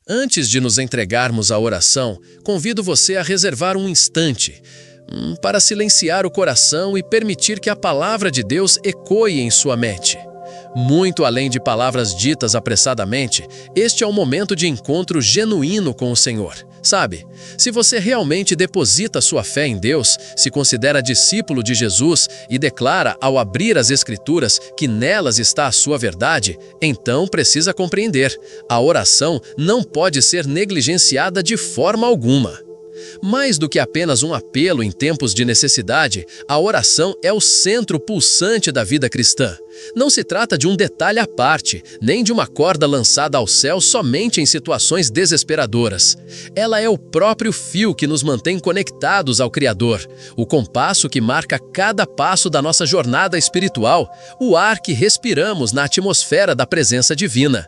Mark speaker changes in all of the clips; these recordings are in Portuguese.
Speaker 1: Antes de nos entregarmos à oração, convido você a reservar um instante para silenciar o coração e permitir que a palavra de Deus ecoe em sua mente. Muito além de palavras ditas apressadamente, este é um momento de encontro genuíno com o Senhor. Sabe, se você realmente deposita sua fé em Deus, se considera discípulo de Jesus e declara ao abrir as Escrituras que nelas está a sua verdade, então precisa compreender: a oração não pode ser negligenciada de forma alguma. Mais do que apenas um apelo em tempos de necessidade, a oração é o centro pulsante da vida cristã. Não se trata de um detalhe à parte, nem de uma corda lançada ao céu somente em situações desesperadoras. Ela é o próprio fio que nos mantém conectados ao Criador, o compasso que marca cada passo da nossa jornada espiritual, o ar que respiramos na atmosfera da presença divina.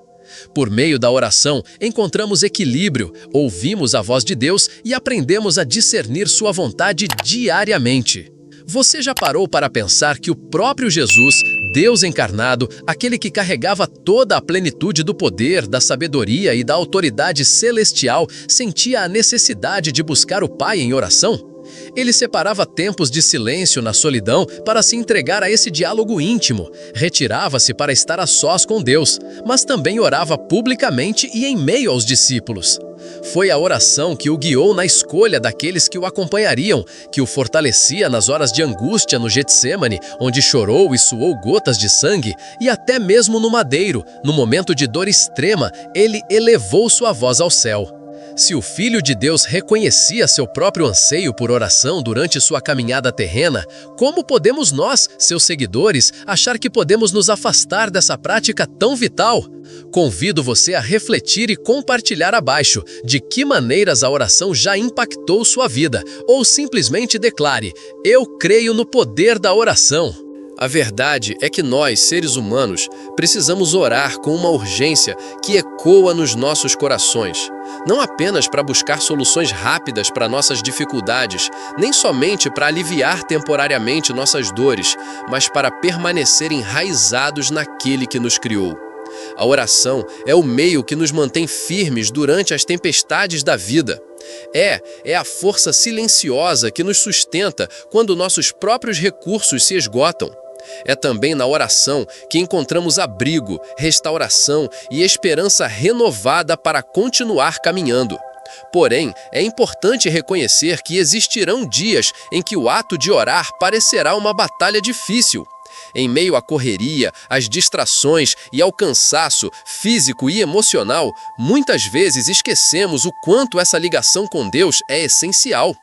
Speaker 1: Por meio da oração, encontramos equilíbrio, ouvimos a voz de Deus e aprendemos a discernir sua vontade diariamente. Você já parou para pensar que o próprio Jesus, Deus encarnado, aquele que carregava toda a plenitude do poder, da sabedoria e da autoridade celestial, sentia a necessidade de buscar o Pai em oração? Ele separava tempos de silêncio na solidão para se entregar a esse diálogo íntimo, retirava-se para estar a sós com Deus, mas também orava publicamente e em meio aos discípulos. Foi a oração que o guiou na escolha daqueles que o acompanhariam, que o fortalecia nas horas de angústia no Getsêmani, onde chorou e suou gotas de sangue, e até mesmo no madeiro, no momento de dor extrema, ele elevou sua voz ao céu. Se o Filho de Deus reconhecia seu próprio anseio por oração durante sua caminhada terrena, como podemos nós, seus seguidores, achar que podemos nos afastar dessa prática tão vital? Convido você a refletir e compartilhar abaixo de que maneiras a oração já impactou sua vida, ou simplesmente declare: eu creio no poder da oração. A verdade é que nós, seres humanos, precisamos orar com uma urgência que ecoa nos nossos corações. Não apenas para buscar soluções rápidas para nossas dificuldades, nem somente para aliviar temporariamente nossas dores, mas para permanecer enraizados naquele que nos criou. A oração é o meio que nos mantém firmes durante as tempestades da vida. É a força silenciosa que nos sustenta quando nossos próprios recursos se esgotam. É também na oração que encontramos abrigo, restauração e esperança renovada para continuar caminhando. Porém, é importante reconhecer que existirão dias em que o ato de orar parecerá uma batalha difícil. Em meio à correria, às distrações e ao cansaço físico e emocional, muitas vezes esquecemos o quanto essa ligação com Deus é essencial.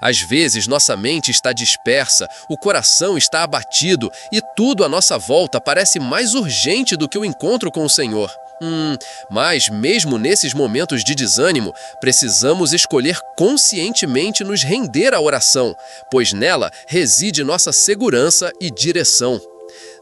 Speaker 1: Às vezes nossa mente está dispersa, o coração está abatido e tudo à nossa volta parece mais urgente do que o encontro com o Senhor. Mas mesmo nesses momentos de desânimo, precisamos escolher conscientemente nos render à oração, pois nela reside nossa segurança e direção.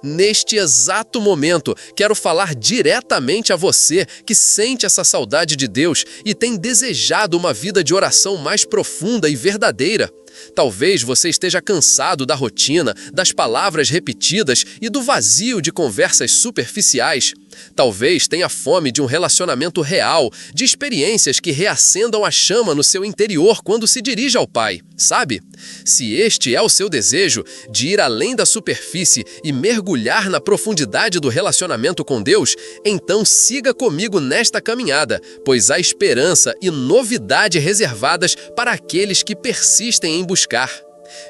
Speaker 1: Neste exato momento, quero falar diretamente a você que sente essa saudade de Deus e tem desejado uma vida de oração mais profunda e verdadeira. Talvez você esteja cansado da rotina, das palavras repetidas e do vazio de conversas superficiais. Talvez tenha fome de um relacionamento real, de experiências que reacendam a chama no seu interior quando se dirige ao Pai, sabe? Se este é o seu desejo, de ir além da superfície e mergulhar na profundidade do relacionamento com Deus, então siga comigo nesta caminhada, pois há esperança e novidade reservadas para aqueles que persistem em buscar.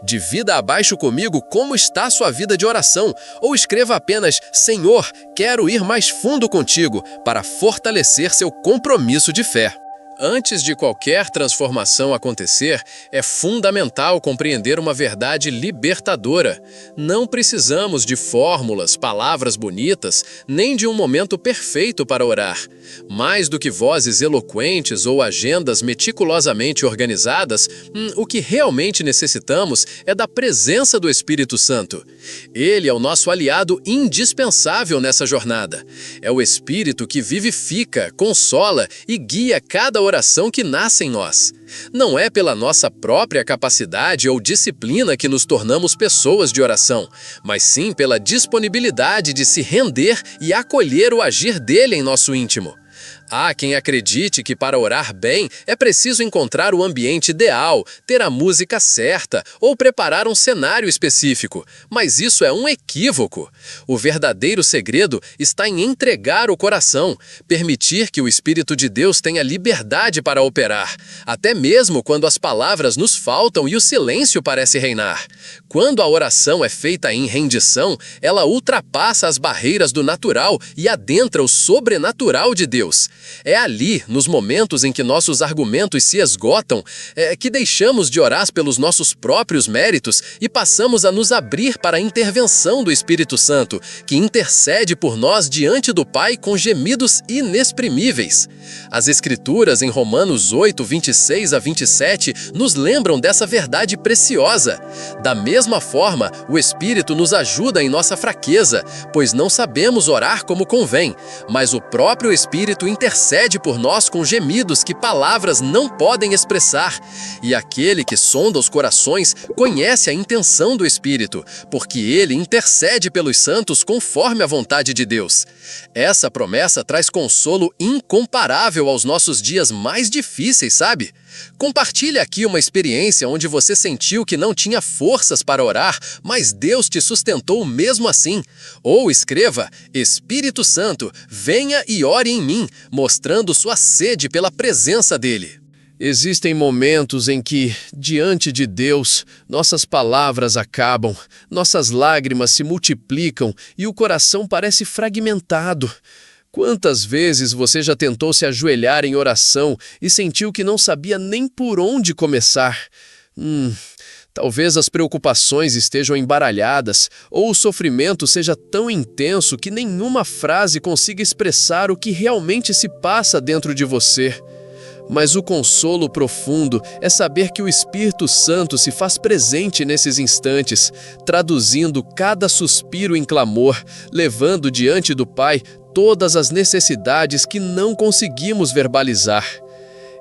Speaker 1: Divida abaixo comigo como está a sua vida de oração, ou escreva apenas: Senhor, quero ir mais fundo contigo, para fortalecer seu compromisso de fé. Antes de qualquer transformação acontecer, é fundamental compreender uma verdade libertadora. Não precisamos de fórmulas, palavras bonitas, nem de um momento perfeito para orar. Mais do que vozes eloquentes ou agendas meticulosamente organizadas, o que realmente necessitamos é da presença do Espírito Santo. Ele é o nosso aliado indispensável nessa jornada. É o Espírito que vivifica, consola e guia cada oração que nasce em nós. Não é pela nossa própria capacidade ou disciplina que nos tornamos pessoas de oração, mas sim pela disponibilidade de se render e acolher o agir dele em nosso íntimo. Há quem acredite que para orar bem é preciso encontrar o ambiente ideal, ter a música certa ou preparar um cenário específico, mas isso é um equívoco. O verdadeiro segredo está em entregar o coração, permitir que o Espírito de Deus tenha liberdade para operar, até mesmo quando as palavras nos faltam e o silêncio parece reinar. Quando a oração é feita em rendição, ela ultrapassa as barreiras do natural e adentra o sobrenatural de Deus. É ali, nos momentos em que nossos argumentos se esgotam, que deixamos de orar pelos nossos próprios méritos e passamos a nos abrir para a intervenção do Espírito Santo, que intercede por nós diante do Pai com gemidos inexprimíveis. As Escrituras, em Romanos 8, 26 a 27, nos lembram dessa verdade preciosa. Da mesma forma, o Espírito nos ajuda em nossa fraqueza, pois não sabemos orar como convém, mas o próprio Espírito intercede por nós com gemidos que palavras não podem expressar. E aquele que sonda os corações conhece a intenção do Espírito, porque ele intercede pelos santos conforme a vontade de Deus. Essa promessa traz consolo incomparável aos nossos dias mais difíceis, sabe? Compartilhe aqui uma experiência onde você sentiu que não tinha forças para orar, mas Deus te sustentou mesmo assim. Ou escreva: Espírito Santo, venha e ore em mim, mostrando sua sede pela presença dele. Existem momentos em que, diante de Deus, nossas palavras acabam, nossas lágrimas se multiplicam e o coração parece fragmentado. Quantas vezes você já tentou se ajoelhar em oração e sentiu que não sabia nem por onde começar? Talvez as preocupações estejam embaralhadas ou o sofrimento seja tão intenso que nenhuma frase consiga expressar o que realmente se passa dentro de você. Mas o consolo profundo é saber que o Espírito Santo se faz presente nesses instantes, traduzindo cada suspiro em clamor, levando diante do Pai todas as necessidades que não conseguimos verbalizar.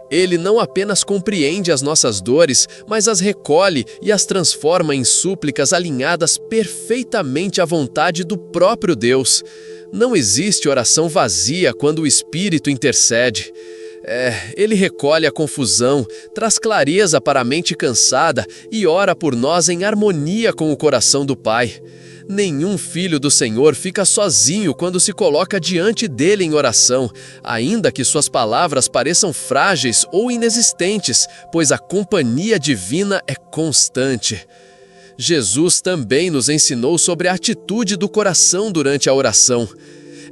Speaker 1: Ele não apenas compreende as nossas dores, mas as recolhe e as transforma em súplicas alinhadas perfeitamente à vontade do próprio Deus. Não existe oração vazia quando o Espírito intercede. Ele recolhe a confusão, traz clareza para a mente cansada e ora por nós em harmonia com o coração do Pai. Nenhum filho do Senhor fica sozinho quando se coloca diante dele em oração, ainda que suas palavras pareçam frágeis ou inexistentes, pois a companhia divina é constante. Jesus também nos ensinou sobre a atitude do coração durante a oração.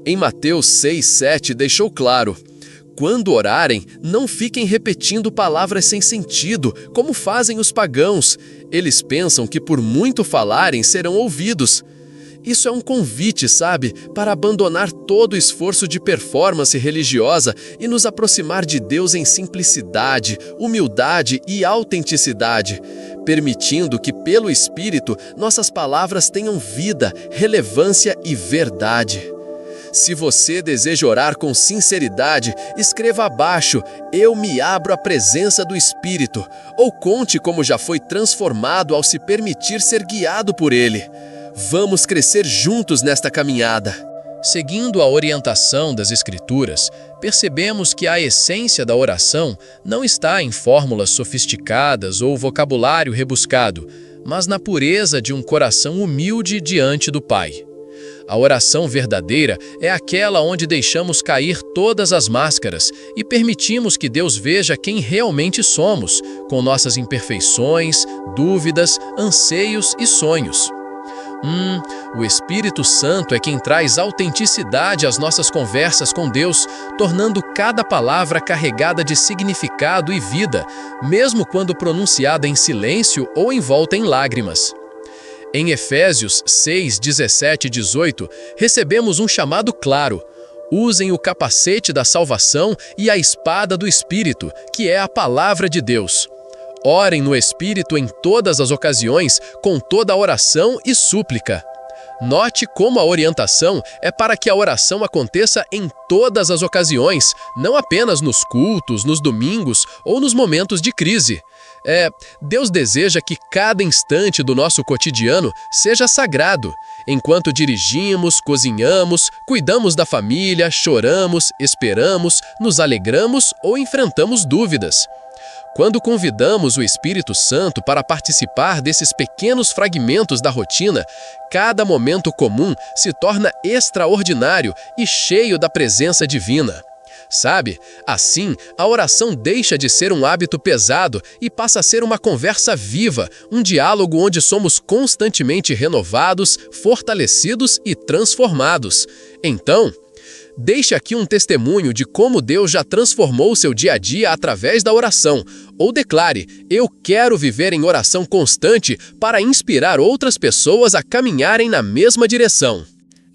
Speaker 1: Em Mateus 6:7 deixou claro: quando orarem, não fiquem repetindo palavras sem sentido, como fazem os pagãos. Eles pensam que por muito falarem serão ouvidos. Isso é um convite, sabe, para abandonar todo o esforço de performance religiosa e nos aproximar de Deus em simplicidade, humildade e autenticidade, permitindo que, pelo Espírito, nossas palavras tenham vida, relevância e verdade. Se você deseja orar com sinceridade, escreva abaixo: eu me abro à presença do Espírito, ou conte como já foi transformado ao se permitir ser guiado por Ele. Vamos crescer juntos nesta caminhada. Seguindo a orientação das Escrituras, percebemos que a essência da oração não está em fórmulas sofisticadas ou vocabulário rebuscado, mas na pureza de um coração humilde diante do Pai. A oração verdadeira é aquela onde deixamos cair todas as máscaras e permitimos que Deus veja quem realmente somos, com nossas imperfeições, dúvidas, anseios e sonhos. O Espírito Santo é quem traz autenticidade às nossas conversas com Deus, tornando cada palavra carregada de significado e vida, mesmo quando pronunciada em silêncio ou envolta em lágrimas. Em Efésios 6, 17 e 18, recebemos um chamado claro: usem o capacete da salvação e a espada do Espírito, que é a palavra de Deus. Orem no Espírito em todas as ocasiões, com toda a oração e súplica. Note como a orientação é para que a oração aconteça em todas as ocasiões, não apenas nos cultos, nos domingos ou nos momentos de crise. Deus deseja que cada instante do nosso cotidiano seja sagrado, enquanto dirigimos, cozinhamos, cuidamos da família, choramos, esperamos, nos alegramos ou enfrentamos dúvidas. Quando convidamos o Espírito Santo para participar desses pequenos fragmentos da rotina, cada momento comum se torna extraordinário e cheio da presença divina. Sabe, assim, a oração deixa de ser um hábito pesado e passa a ser uma conversa viva, um diálogo onde somos constantemente renovados, fortalecidos e transformados. Então, deixe aqui um testemunho de como Deus já transformou o seu dia a dia através da oração. Ou declare: eu quero viver em oração constante para inspirar outras pessoas a caminharem na mesma direção.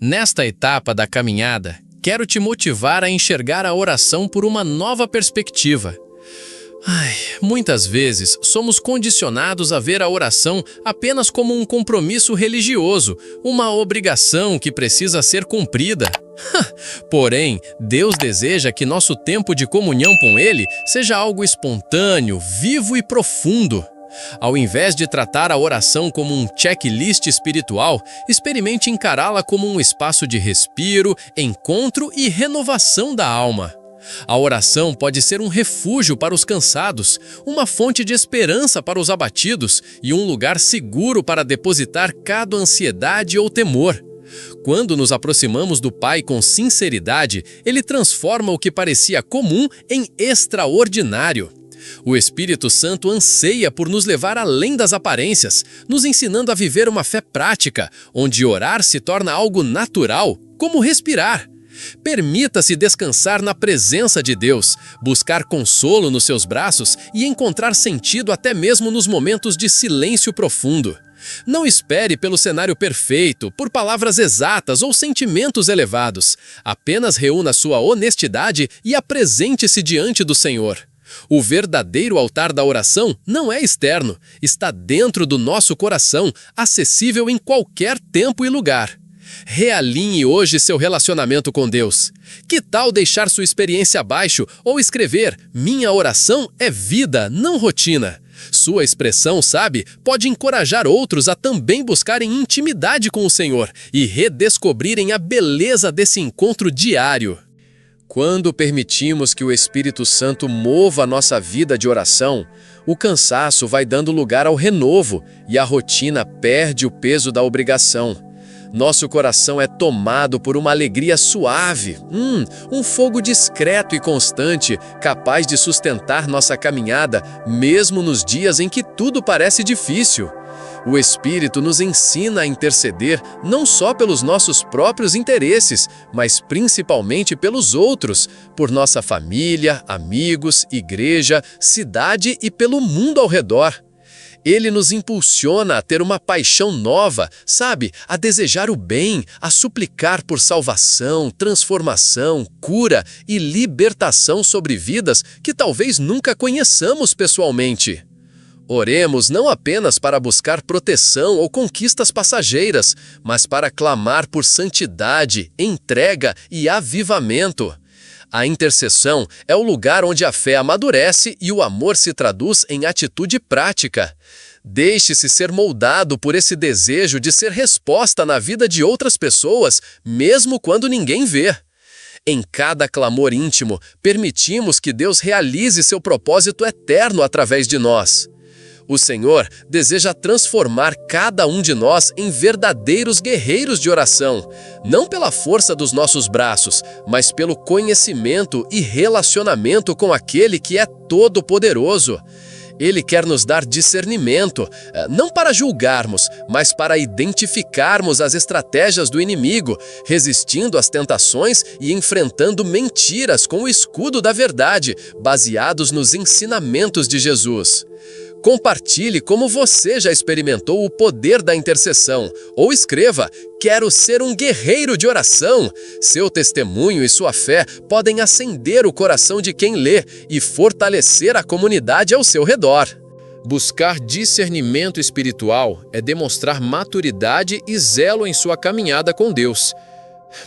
Speaker 2: Nesta etapa da caminhada, quero te motivar a enxergar a oração por uma nova perspectiva. Muitas vezes somos condicionados a ver a oração apenas como um compromisso religioso, uma obrigação que precisa ser cumprida. Porém, Deus deseja que nosso tempo de comunhão com Ele seja algo espontâneo, vivo e profundo. Ao invés de tratar a oração como um checklist espiritual, experimente encará-la como um espaço de respiro, encontro e renovação da alma. A oração pode ser um refúgio para os cansados, uma fonte de esperança para os abatidos e um lugar seguro para depositar cada ansiedade ou temor. Quando nos aproximamos do Pai com sinceridade, Ele transforma o que parecia comum em extraordinário. O Espírito Santo anseia por nos levar além das aparências, nos ensinando a viver uma fé prática, onde orar se torna algo natural, como respirar. Permita-se descansar na presença de Deus, buscar consolo nos seus braços e encontrar sentido até mesmo nos momentos de silêncio profundo. Não espere pelo cenário perfeito, por palavras exatas ou sentimentos elevados. Apenas reúna sua honestidade e apresente-se diante do Senhor. O verdadeiro altar da oração não é externo, está dentro do nosso coração, acessível em qualquer tempo e lugar. Realinhe hoje seu relacionamento com Deus. Que tal deixar sua experiência abaixo ou escrever: minha oração é vida, não rotina? Sua expressão, sabe, pode encorajar outros a também buscarem intimidade com o Senhor e redescobrirem a beleza desse encontro diário.
Speaker 1: Quando permitimos que o Espírito Santo mova a nossa vida de oração, o cansaço vai dando lugar ao renovo e a rotina perde o peso da obrigação. Nosso coração é tomado por uma alegria suave, um fogo discreto e constante, capaz de sustentar nossa caminhada, mesmo nos dias em que tudo parece difícil. O Espírito nos ensina a interceder não só pelos nossos próprios interesses, mas principalmente pelos outros, por nossa família, amigos, igreja, cidade e pelo mundo ao redor. Ele nos impulsiona a ter uma paixão nova, sabe? A desejar o bem, a suplicar por salvação, transformação, cura e libertação sobre vidas que talvez nunca conheçamos pessoalmente. Oremos não apenas para buscar proteção ou conquistas passageiras, mas para clamar por santidade, entrega e avivamento. A intercessão é o lugar onde a fé amadurece e o amor se traduz em atitude prática. Deixe-se ser moldado por esse desejo de ser resposta na vida de outras pessoas, mesmo quando ninguém vê. Em cada clamor íntimo, permitimos que Deus realize seu propósito eterno através de nós. O Senhor deseja transformar cada um de nós em verdadeiros guerreiros de oração, não pela força dos nossos braços, mas pelo conhecimento e relacionamento com aquele que é todo-poderoso. Ele quer nos dar discernimento, não para julgarmos, mas para identificarmos as estratégias do inimigo, resistindo às tentações e enfrentando mentiras com o escudo da verdade, baseados nos ensinamentos de Jesus. Compartilhe como você já experimentou o poder da intercessão, ou escreva: quero ser um guerreiro de oração. Seu testemunho e sua fé podem acender o coração de quem lê e fortalecer a comunidade ao seu redor.
Speaker 2: Buscar discernimento espiritual é demonstrar maturidade e zelo em sua caminhada com Deus.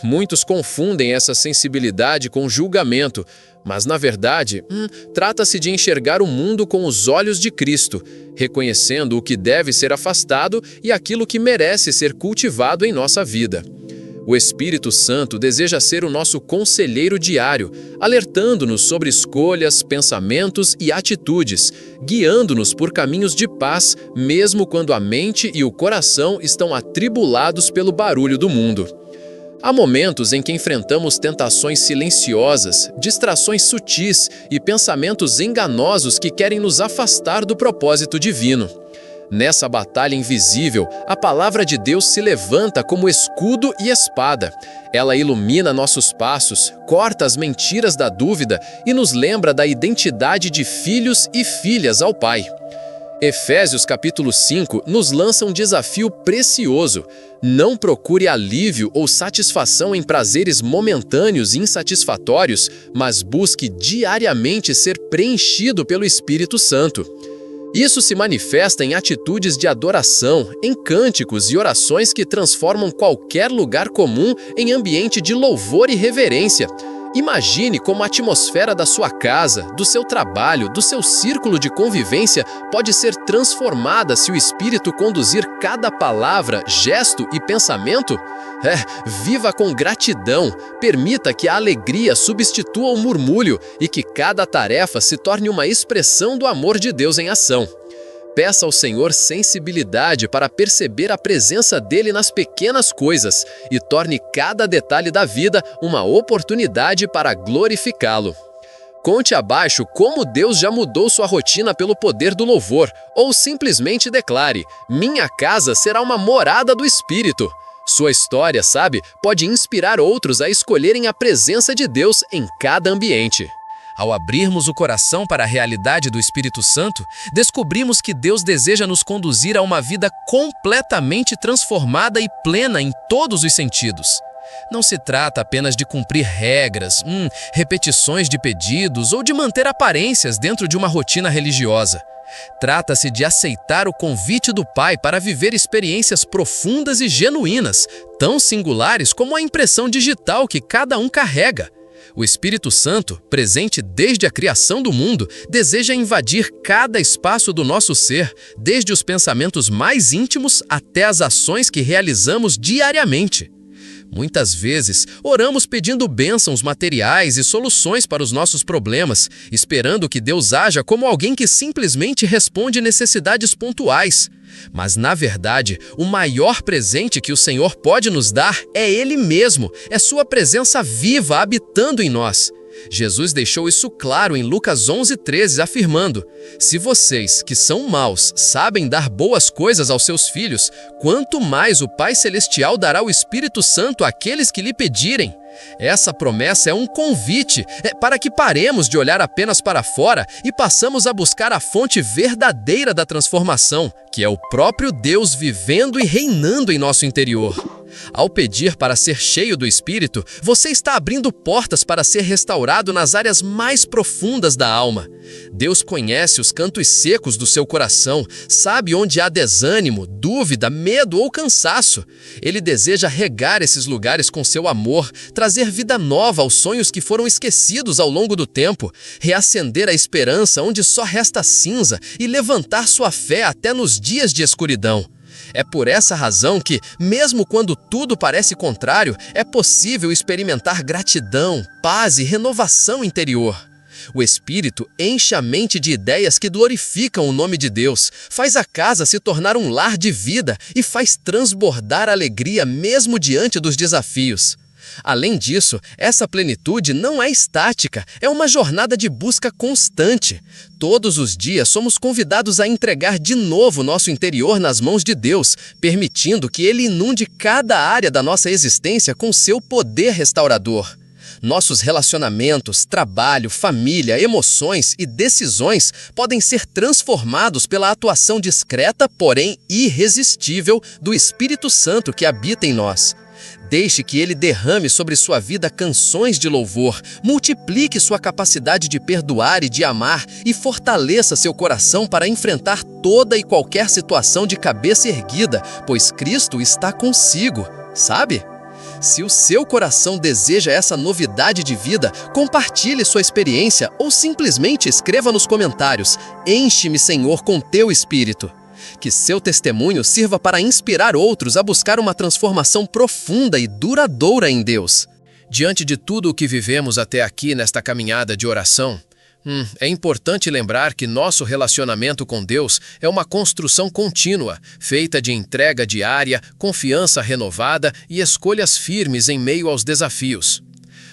Speaker 2: Muitos confundem essa sensibilidade com julgamento,
Speaker 1: Mas, na verdade, trata-se de enxergar o mundo com os olhos de Cristo, reconhecendo o que deve ser afastado e aquilo que merece ser cultivado em nossa vida. O Espírito Santo deseja ser o nosso conselheiro diário, alertando-nos sobre escolhas, pensamentos e atitudes, guiando-nos por caminhos de paz, mesmo quando a mente e o coração estão atribulados pelo barulho do mundo. Há momentos em que enfrentamos tentações silenciosas, distrações sutis e pensamentos enganosos que querem nos afastar do propósito divino. Nessa batalha invisível, a palavra de Deus se levanta como escudo e espada. Ela ilumina nossos passos, corta as mentiras da dúvida e nos lembra da identidade de filhos e filhas ao Pai. Efésios capítulo 5 nos lança um desafio precioso. Não procure alívio ou satisfação em prazeres momentâneos e insatisfatórios, mas busque diariamente ser preenchido pelo Espírito Santo. Isso se manifesta em atitudes de adoração, em cânticos e orações que transformam qualquer lugar comum em ambiente de louvor e reverência. Imagine como a atmosfera da sua casa, do seu trabalho, do seu círculo de convivência pode ser transformada se o Espírito conduzir cada palavra, gesto e pensamento. Viva com gratidão, permita que a alegria substitua o murmúrio e que cada tarefa se torne uma expressão do amor de Deus em ação. Peça ao Senhor sensibilidade para perceber a presença dele nas pequenas coisas e torne cada detalhe da vida uma oportunidade para glorificá-lo. Conte abaixo como Deus já mudou sua rotina pelo poder do louvor, ou simplesmente declare: "Minha casa será uma morada do Espírito". Sua história, pode inspirar outros a escolherem a presença de Deus em cada ambiente. Ao abrirmos o coração para a realidade do Espírito Santo, descobrimos que Deus deseja nos conduzir a uma vida completamente transformada e plena em todos os sentidos. Não se trata apenas de cumprir regras, repetições de pedidos ou de manter aparências dentro de uma rotina religiosa. Trata-se de aceitar o convite do Pai para viver experiências profundas e genuínas, tão singulares como a impressão digital que cada um carrega. O Espírito Santo, presente desde a criação do mundo, deseja invadir cada espaço do nosso ser, desde os pensamentos mais íntimos até as ações que realizamos diariamente. Muitas vezes, oramos pedindo bênçãos materiais e soluções para os nossos problemas, esperando que Deus haja como alguém que simplesmente responde necessidades pontuais. Mas, na verdade, o maior presente que o Senhor pode nos dar é Ele mesmo, é Sua presença viva habitando em nós. Jesus deixou isso claro em Lucas 11:13, afirmando: "Se vocês, que são maus, sabem dar boas coisas aos seus filhos, quanto mais o Pai Celestial dará o Espírito Santo àqueles que lhe pedirem." Essa promessa é um convite para que paremos de olhar apenas para fora e passamos a buscar a fonte verdadeira da transformação, que é o próprio Deus vivendo e reinando em nosso interior. Ao pedir para ser cheio do Espírito, você está abrindo portas para ser restaurado nas áreas mais profundas da alma. Deus conhece os cantos secos do seu coração, sabe onde há desânimo, dúvida, medo ou cansaço. Ele deseja regar esses lugares com seu amor, trazer vida nova aos sonhos que foram esquecidos ao longo do tempo, reacender a esperança onde só resta cinza e levantar sua fé até nos dias de escuridão. É por essa razão que, mesmo quando tudo parece contrário, é possível experimentar gratidão, paz e renovação interior. O Espírito enche a mente de ideias que glorificam o nome de Deus, faz a casa se tornar um lar de vida e faz transbordar alegria mesmo diante dos desafios. Além disso, essa plenitude não é estática, é uma jornada de busca constante. Todos os dias somos convidados a entregar de novo nosso interior nas mãos de Deus, permitindo que Ele inunde cada área da nossa existência com seu poder restaurador. Nossos relacionamentos, trabalho, família, emoções e decisões podem ser transformados pela atuação discreta, porém irresistível, do Espírito Santo que habita em nós. Deixe que Ele derrame sobre sua vida canções de louvor, multiplique sua capacidade de perdoar e de amar e fortaleça seu coração para enfrentar toda e qualquer situação de cabeça erguida, pois Cristo está consigo, sabe?
Speaker 3: Se o seu coração deseja essa novidade de vida, compartilhe sua experiência ou simplesmente escreva nos comentários: "Enche-me, Senhor, com teu Espírito". Que seu testemunho sirva para inspirar outros a buscar uma transformação profunda e duradoura em Deus.
Speaker 1: Diante de tudo o que vivemos até aqui nesta caminhada de oração, é importante lembrar que nosso relacionamento com Deus é uma construção contínua, feita de entrega diária, confiança renovada e escolhas firmes em meio aos desafios.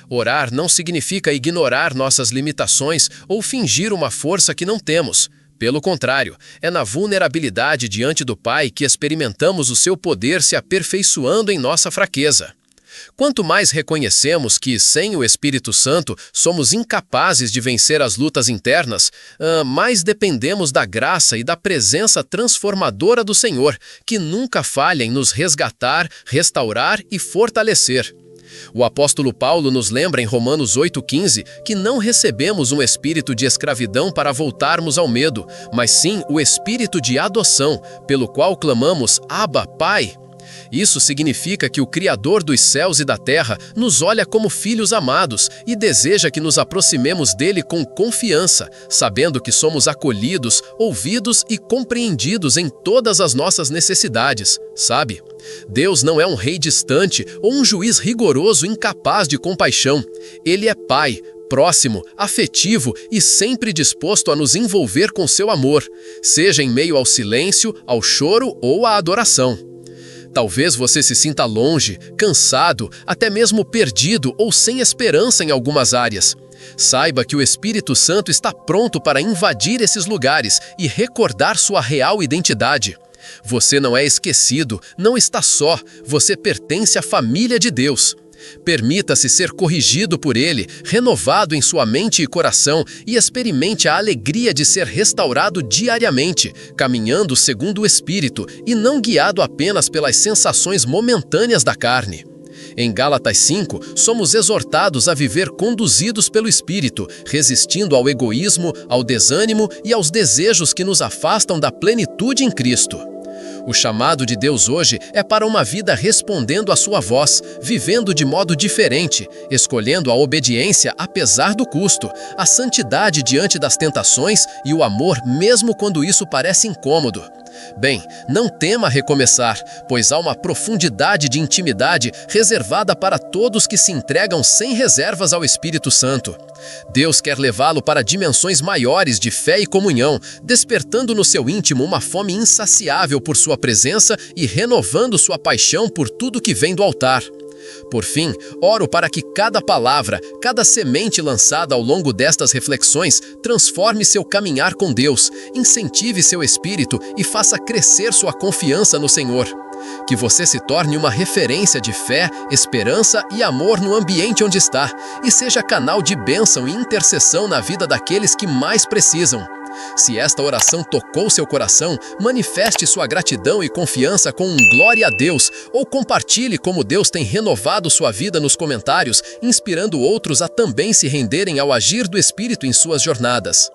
Speaker 1: Orar não significa ignorar nossas limitações ou fingir uma força que não temos. Pelo contrário, é na vulnerabilidade diante do Pai que experimentamos o seu poder se aperfeiçoando em nossa fraqueza. Quanto mais reconhecemos que, sem o Espírito Santo, somos incapazes de vencer as lutas internas, mais dependemos da graça e da presença transformadora do Senhor, que nunca falha em nos resgatar, restaurar e fortalecer. O apóstolo Paulo nos lembra em Romanos 8,15 que não recebemos um espírito de escravidão para voltarmos ao medo, mas sim o espírito de adoção, pelo qual clamamos: Abba, Pai. Isso significa que o Criador dos céus e da terra nos olha como filhos amados e deseja que nos aproximemos dele com confiança, sabendo que somos acolhidos, ouvidos e compreendidos em todas as nossas necessidades, sabe? Deus não é um rei distante ou um juiz rigoroso incapaz de compaixão. Ele é Pai, próximo, afetivo e sempre disposto a nos envolver com seu amor, seja em meio ao silêncio, ao choro ou à adoração. Talvez você se sinta longe, cansado, até mesmo perdido ou sem esperança em algumas áreas. Saiba que o Espírito Santo está pronto para invadir esses lugares e recordar sua real identidade. Você não é esquecido, não está só, você pertence à família de Deus. Permita-se ser corrigido por Ele, renovado em sua mente e coração e experimente a alegria de ser restaurado diariamente, caminhando segundo o Espírito e não guiado apenas pelas sensações momentâneas da carne. Em Gálatas 5, somos exortados a viver conduzidos pelo Espírito, resistindo ao egoísmo, ao desânimo e aos desejos que nos afastam da plenitude em Cristo. O chamado de Deus hoje é para uma vida respondendo à sua voz, vivendo de modo diferente, escolhendo a obediência apesar do custo, a santidade diante das tentações e o amor mesmo quando isso parece incômodo. Bem, não tema recomeçar, pois há uma profundidade de intimidade reservada para todos que se entregam sem reservas ao Espírito Santo. Deus quer levá-lo para dimensões maiores de fé e comunhão, despertando no seu íntimo uma fome insaciável por sua presença e renovando sua paixão por tudo que vem do altar. Por fim, oro para que cada palavra, cada semente lançada ao longo destas reflexões transforme seu caminhar com Deus, incentive seu espírito e faça crescer sua confiança no Senhor. Que você se torne uma referência de fé, esperança e amor no ambiente onde está e seja canal de bênção e intercessão na vida daqueles que mais precisam. Se esta oração tocou seu coração, manifeste sua gratidão e confiança com um glória a Deus ou compartilhe como Deus tem renovado sua vida nos comentários, inspirando outros a também se renderem ao agir do Espírito em suas jornadas.